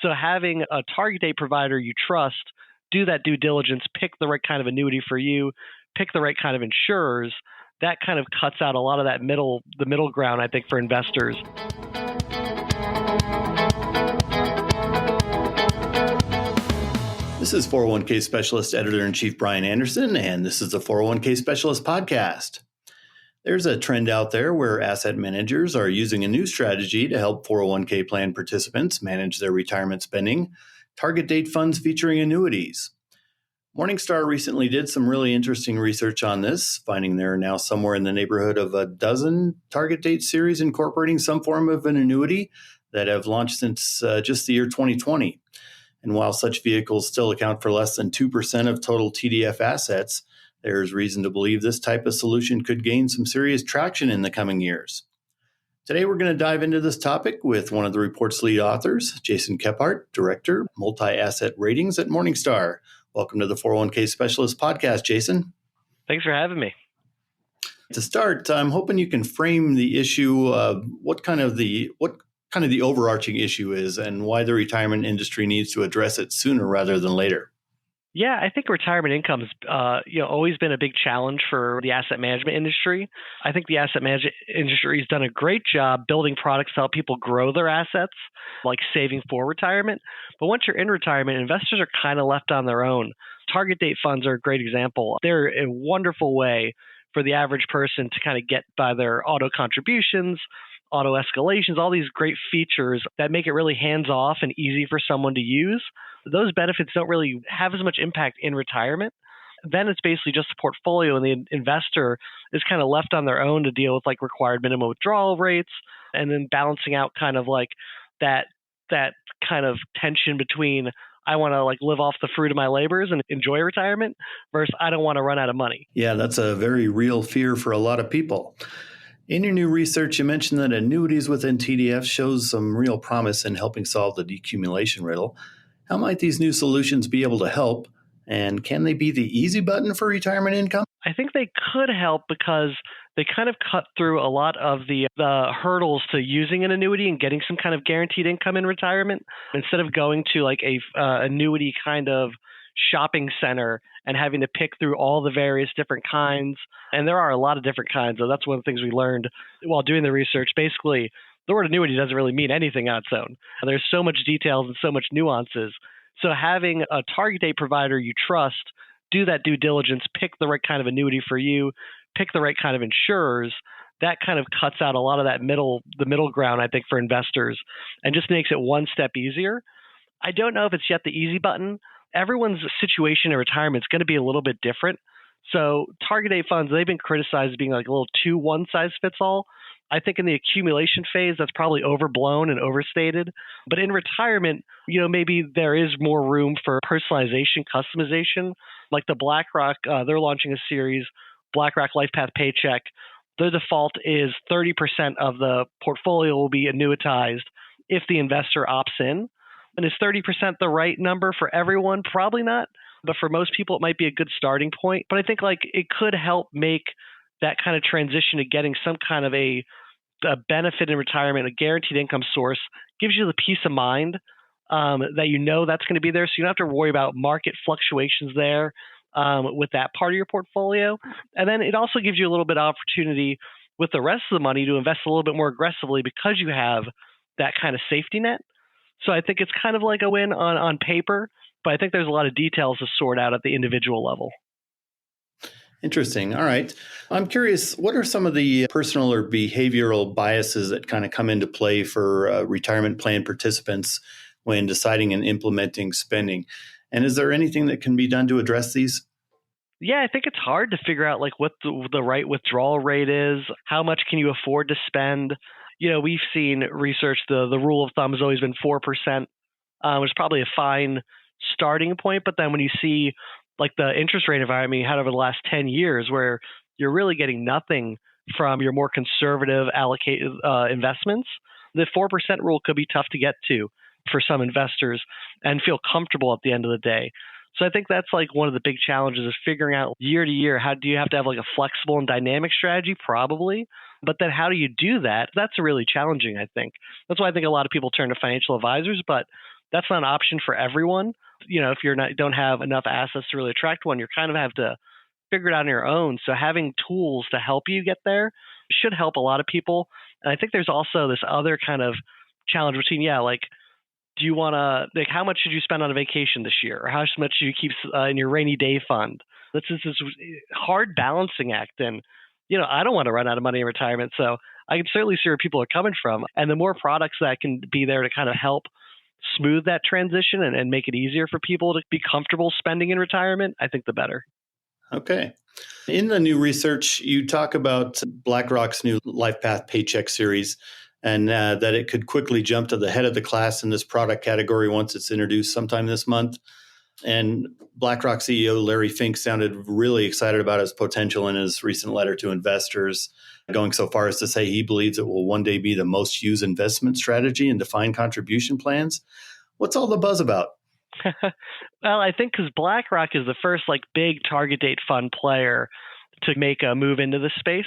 So having a target date provider you trust, do that due diligence, pick the right kind of annuity for you, pick the right kind of insurers, that kind of cuts out a lot of the middle ground, I think, for investors. This is 401k Specialist Editor-in-Chief Brian Anderson, and this is the 401k Specialist Podcast. There's a trend out there where asset managers are using a new strategy to help 401k plan participants manage their retirement spending, target date funds featuring annuities. Morningstar recently did some really interesting research on this, finding there are now somewhere in the neighborhood of a dozen target date series incorporating some form of an annuity that have launched since just the year 2020. And while such vehicles still account for less than 2% of total TDF assets, there's reason to believe this type of solution could gain some serious traction in the coming years. Today, we're going to dive into this topic with one of the report's lead authors, Jason Kephart, Director, Multi-Asset Ratings at Morningstar. Welcome to the 401k Specialist Podcast, Jason. Thanks for having me. To start, I'm hoping you can frame the issue of what kind of the overarching issue is and why the retirement industry needs to address it sooner rather than later. Yeah, I think retirement income has always been a big challenge for the asset management industry. I think the asset management industry has done a great job building products to help people grow their assets, like saving for retirement. But once you're in retirement, investors are kind of left on their own. Target date funds are a great example. They're a wonderful way for the average person to kind of get by their auto contributions, auto escalations, all these great features that make it really hands-off and easy for someone to use. Those benefits don't really have as much impact in retirement. Then it's basically just a portfolio, and the investor is kind of left on their own to deal with like required minimum withdrawal rates, and then balancing out kind of like that kind of tension between I want to like live off the fruit of my labors and enjoy retirement versus I don't want to run out of money. Yeah, that's a very real fear for a lot of people. In your new research, you mentioned that annuities within TDFs shows some real promise in helping solve the decumulation riddle. How might these new solutions be able to help? And can they be the easy button for retirement income? I think they could help because they kind of cut through a lot of the hurdles to using an annuity and getting some kind of guaranteed income in retirement. Instead of going to like a annuity kind of shopping center and having to pick through all the various different kinds. And there are a lot of different kinds. So that's one of the things we learned while doing the research. Basically, the word annuity doesn't really mean anything on its own. There's so much details and so much nuances. So having a target date provider you trust, do that due diligence, pick the right kind of annuity for you, pick the right kind of insurers, that kind of cuts out a lot of the middle ground, I think, for investors and just makes it one step easier. I don't know if it's yet the easy button. Everyone's situation in retirement is going to be a little bit different. So target date funds, they've been criticized as being like a little too one-size-fits-all. I think in the accumulation phase, that's probably overblown and overstated. But in retirement, maybe there is more room for personalization, customization. Like the BlackRock, they're launching a series, BlackRock LifePath Paycheck. Their default is 30% of the portfolio will be annuitized if the investor opts in. And is 30% the right number for everyone? Probably not. But for most people, it might be a good starting point. But I think like it could help make that kind of transition to getting some kind of a benefit in retirement, a guaranteed income source, gives you the peace of mind that that's going to be there. So you don't have to worry about market fluctuations there with that part of your portfolio. And then it also gives you a little bit of opportunity with the rest of the money to invest a little bit more aggressively because you have that kind of safety net. So I think it's kind of like a win on paper, but I think there's a lot of details to sort out at the individual level. Interesting. All right. I'm curious, what are some of the personal or behavioral biases that kind of come into play for retirement plan participants when deciding and implementing spending? And is there anything that can be done to address these? Yeah, I think it's hard to figure out like what the right withdrawal rate is, how much can you afford to spend. We've seen research, the rule of thumb has always been 4%. It's probably a fine starting point, but then when you see like the interest rate environment you had over the last 10 years where you're really getting nothing from your more conservative allocated investments, the 4% rule could be tough to get to for some investors and feel comfortable at the end of the day. So I think that's like one of the big challenges is figuring out year to year, how do you have to have like a flexible and dynamic strategy? Probably. But then how do you do that? That's really challenging, I think. That's why I think a lot of people turn to financial advisors, but that's not an option for everyone. If don't have enough assets to really attract one, you kind of have to figure it out on your own. So having tools to help you get there should help a lot of people. And I think there's also this other kind of challenge between, do you want to, how much should you spend on a vacation this year? Or how much should you keep in your rainy day fund? This is this hard balancing act. And, I don't want to run out of money in retirement. So I can certainly see where people are coming from. And the more products that can be there to kind of help smooth that transition and make it easier for people to be comfortable spending in retirement, I think the better. Okay. In the new research, you talk about BlackRock's new LifePath Paycheck series and that it could quickly jump to the head of the class in this product category once it's introduced sometime this month. And BlackRock CEO Larry Fink sounded really excited about its potential in his recent letter to investors, going so far as to say he believes it will one day be the most used investment strategy in defined contribution plans. What's all the buzz about? Well, I think because BlackRock is the first big target date fund player to make a move into this space.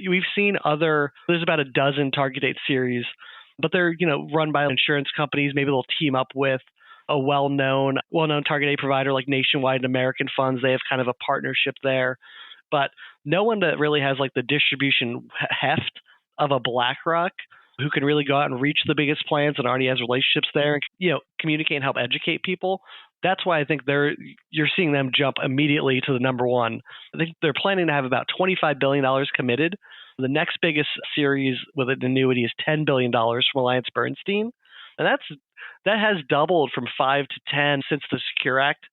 We've seen there's about a dozen target date series, but they're run by insurance companies. Maybe they'll team up with a well-known target date provider like Nationwide and American Funds. They have kind of a partnership there, but no one that really has the distribution heft of a BlackRock who can really go out and reach the biggest plans and already has relationships there and communicate and help educate people. That's why I think you're seeing them jump immediately to the number one. I think they're planning to have about $25 billion committed. The next biggest series with an annuity is $10 billion from AllianceBernstein. And that has doubled from 5 to 10 since the Secure Act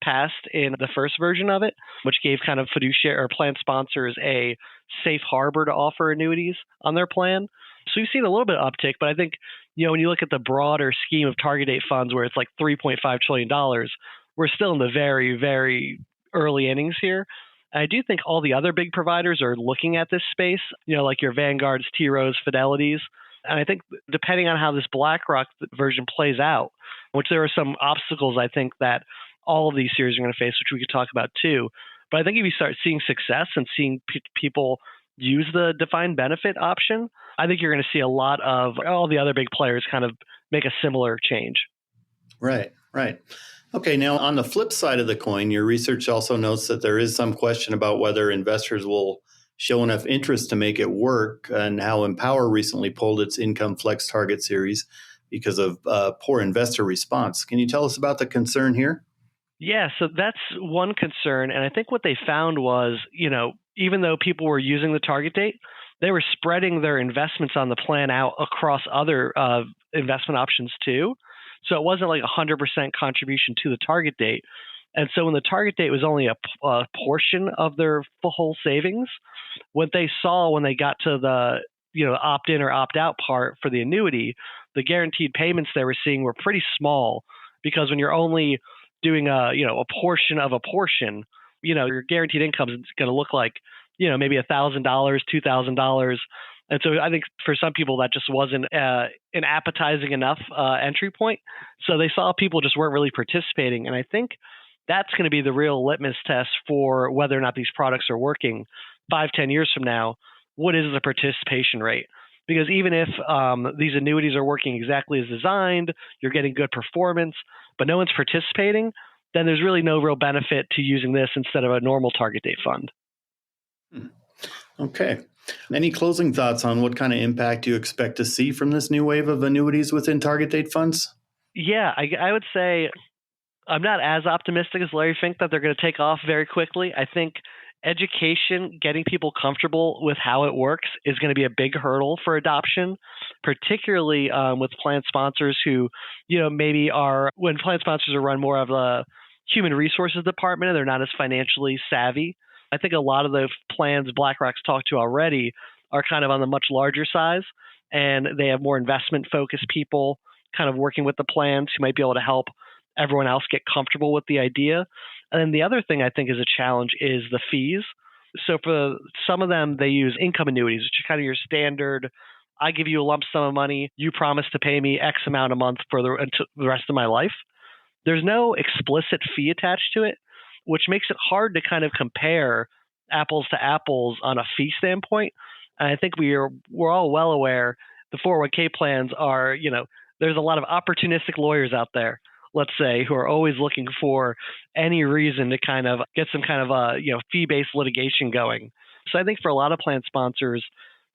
passed in the first version of it, which gave kind of fiduciary or plan sponsors a safe harbor to offer annuities on their plan. So we've seen a little bit of uptick, but I think, when you look at the broader scheme of target date funds where it's $3.5 trillion, we're still in the very, very early innings here. And I do think all the other big providers are looking at this space, like your Vanguards, T. Rowe's, Fidelities. And I think depending on how this BlackRock version plays out, which there are some obstacles I think that all of these series are going to face, which we could talk about too. But I think if you start seeing success and seeing people use the defined benefit option, I think you're going to see a lot of all the other big players kind of make a similar change. Right. Okay, now on the flip side of the coin, your research also notes that there is some question about whether investors will show enough interest to make it work, and how Empower recently pulled its Income Flex Target series because of poor investor response. Can you tell us about the concern here? Yeah, so that's one concern. And I think what they found was, even though people were using the target date, they were spreading their investments on the plan out across other investment options too. So it wasn't 100% contribution to the target date. And so when the target date was only a portion of their whole savings, what they saw when they got to the opt-in or opt-out part for the annuity, the guaranteed payments they were seeing were pretty small, because when you're only doing a portion of a portion, your guaranteed income is going to look like maybe $1,000, $2,000. And so I think for some people that just wasn't an appetizing enough entry point. So they saw people just weren't really participating. And I think that's going to be the real litmus test for whether or not these products are working 5-10 years from now. What is the participation rate? Because even if these annuities are working exactly as designed, you're getting good performance, but no one's participating, then there's really no real benefit to using this instead of a normal target date fund. Okay. Any closing thoughts on what kind of impact you expect to see from this new wave of annuities within target date funds? Yeah, I would say I'm not as optimistic as Larry Fink that they're going to take off very quickly. I think education, getting people comfortable with how it works, is going to be a big hurdle for adoption, particularly with plan sponsors who, maybe when plan sponsors are run more of a human resources department and they're not as financially savvy. I think a lot of the plans BlackRock's talked to already are kind of on the much larger size, and they have more investment-focused people kind of working with the plans who might be able to help everyone else get comfortable with the idea. And then the other thing I think is a challenge is the fees. So for some of them, they use income annuities, which are kind of your standard, I give you a lump sum of money, you promise to pay me X amount a month for until the rest of my life. There's no explicit fee attached to it, which makes it hard to kind of compare apples to apples on a fee standpoint. And I think we're all well aware the 401k plans are, there's a lot of opportunistic lawyers out there, let's say, who are always looking for any reason to kind of get some kind of fee-based litigation going. So I think for a lot of plan sponsors,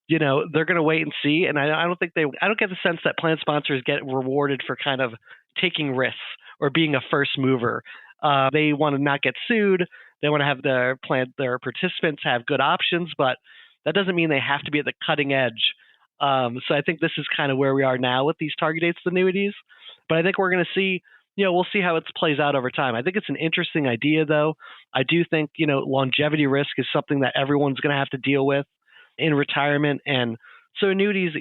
they're going to wait and see. And I don't get the sense that plan sponsors get rewarded for kind of taking risks or being a first mover. They want to not get sued. They want to have their participants have good options, but that doesn't mean they have to be at the cutting edge. So I think this is kind of where we are now with these target dates annuities. But I think we're going to see, we'll see how it plays out over time. I think it's an interesting idea, though. I do think, longevity risk is something that everyone's going to have to deal with in retirement. And so annuities,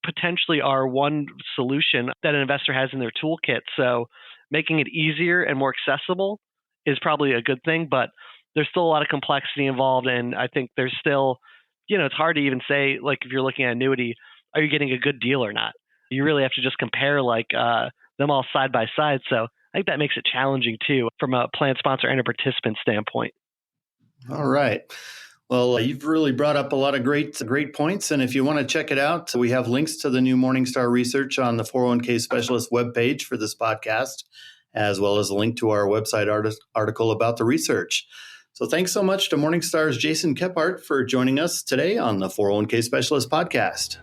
potentially are one solution that an investor has in their toolkit. So making it easier and more accessible is probably a good thing, but there's still a lot of complexity involved. And I think there's still, it's hard to even say, like, if you're looking at annuity, are you getting a good deal or not? You really have to just compare them all side by side. So I think that makes it challenging too, from a plan sponsor and a participant standpoint. All right. Well, you've really brought up a lot of great points. And if you want to check it out, we have links to the new Morningstar research on the 401k Specialist webpage for this podcast, as well as a link to our website article about the research. So thanks so much to Morningstar's Jason Kephart for joining us today on the 401k Specialist podcast.